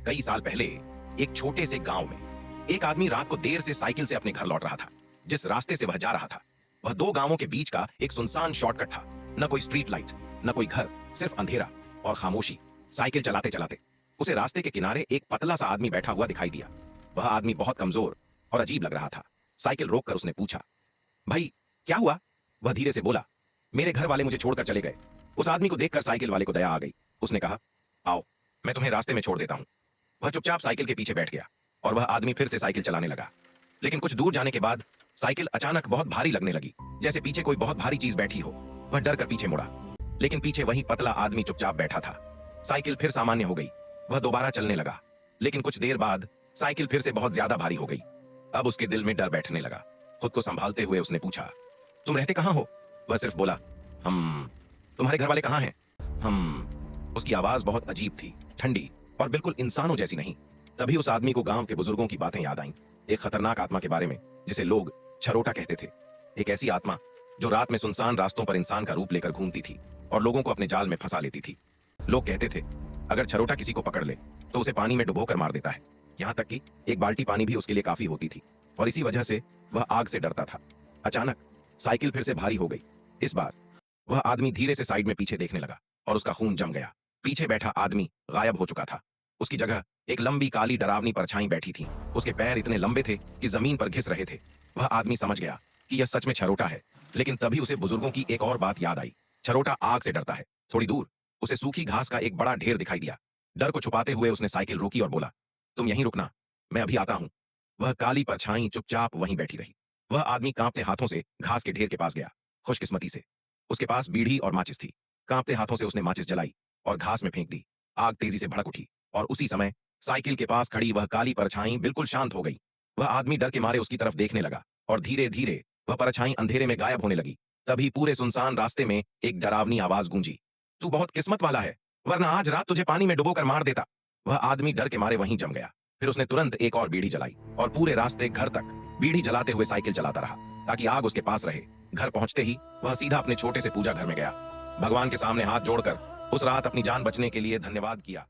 कई साल पहले एक छोटे से गांव में एक आदमी रात को देर से साइकिल से अपने घर लौट रहा था। जिस रास्ते से वह जा रहा था वह दो गांवों के बीच का एक सुनसान शॉर्टकट था। न कोई स्ट्रीट लाइट, न कोई घर, सिर्फ अंधेरा और खामोशी। साइकिल चलाते चलाते उसे रास्ते के किनारे एक पतला सा आदमी बैठा हुआ दिखाई दिया। वह आदमी बहुत कमजोर और अजीब लग रहा था। साइकिल रोककर उसने पूछा, भाई क्या हुआ? वह धीरे से बोला, मेरे घर वाले मुझे छोड़कर चले गए। उस आदमी को देखकर साइकिल वाले को दया आ गई। उसने कहा, आओ मैं तुम्हें रास्ते में छोड़ देता हूं। वह चुपचाप साइकिल के पीछे बैठ गया और वह आदमी फिर से साइकिल चलाने लगा। लेकिन कुछ दूर जाने के बाद साइकिल अचानक बहुत भारी लगने लगी, जैसे पीछे कोई बहुत भारी चीज बैठी हो। वह डर कर पीछे मुड़ा, लेकिन पीछे वही पतला आदमी चुपचाप बैठा था। साइकिल फिर सामान्य हो गई। वह दोबारा चलने लगा, लेकिन कुछ देर बाद साइकिल फिर से बहुत ज्यादा भारी हो गई। अब उसके दिल में डर बैठने लगा। खुद को संभालते हुए उसने पूछा, तुम रहते कहां हो? वह सिर्फ बोला, हम। तुम्हारे घर वाले कहां हैं? हम। उसकी आवाज बहुत अजीब थी, ठंडी और बिल्कुल इंसानों जैसी नहीं। तभी उस आदमी को गांव के बुजुर्गों की बातें याद आईं, एक खतरनाक आत्मा के बारे में जिसे लोग छरोटा कहते थे। एक ऐसी आत्मा जो रात में सुनसान रास्तों पर इंसान का रूप लेकर घूमती थी और लोगों को अपने जाल में फंसा लेती थी। लोग कहते थे अगर छरोटा किसी को पकड़ ले तो उसे पानी में डुबोकर मार देता है। यहाँ तक कि एक बाल्टी पानी भी उसके लिए काफी होती थी और इसी वजह से वह आग से डरता था। अचानक साइकिल फिर से भारी हो गई। इस बार वह आदमी धीरे से साइड में पीछे देखने लगा और उसका खून जम गया। पीछे बैठा आदमी गायब हो चुका था। उसकी जगह एक लंबी काली डरावनी परछाई बैठी थी। उसके पैर इतने लंबे थे कि जमीन पर घिस रहे थे। वह आदमी समझ गया कि यह सच में छरोटा है, लेकिन तभी उसे बुजुर्गों की एक और बात याद आई। छरोटा आग से डरता है। थोड़ी दूर उसे सूखी घास का एक बड़ा ढेर दिखाई दिया। डर को छुपाते हुए उसने साइकिल रोकी और बोला, तुम यहीं रुकना, मैं अभी आता हूं। वह काली परछाई चुपचाप वहीं बैठी रही। वह आदमी कांपते हाथों से घास के ढेर के पास गया। खुशकिस्मती से उसके पास बीड़ी और माचिस थी। कांपते हाथों से उसने माचिस जलाई और घास में फेंक दी। आग तेजी से भड़क उठी और उसी समय साइकिल के पास खड़ी वह काली परछाई बिल्कुल शांत हो गई। वह आदमी डर के मारे उसकी तरफ देखने लगा और धीरे धीरे वह परछाई अंधेरे में गायब होने लगी। तभी पूरे सुनसान रास्ते में एक डरावनी आवाज गूंजी, तू बहुत किस्मत वाला है, वरना आज रात तुझे पानी में डुबोकर मार देता। वह आदमी डर के मारे वहीं जम गया। फिर उसने तुरंत एक और बीड़ी जलाई और पूरे रास्ते घर तक बीड़ी जलाते हुए साइकिल चलाता रहा ताकि आग उसके पास रहे। घर पहुंचते ही वह सीधा अपने छोटे से पूजा घर में गया। भगवान के सामने हाथ जोड़कर उस रात अपनी जान बचने के लिए धन्यवाद किया।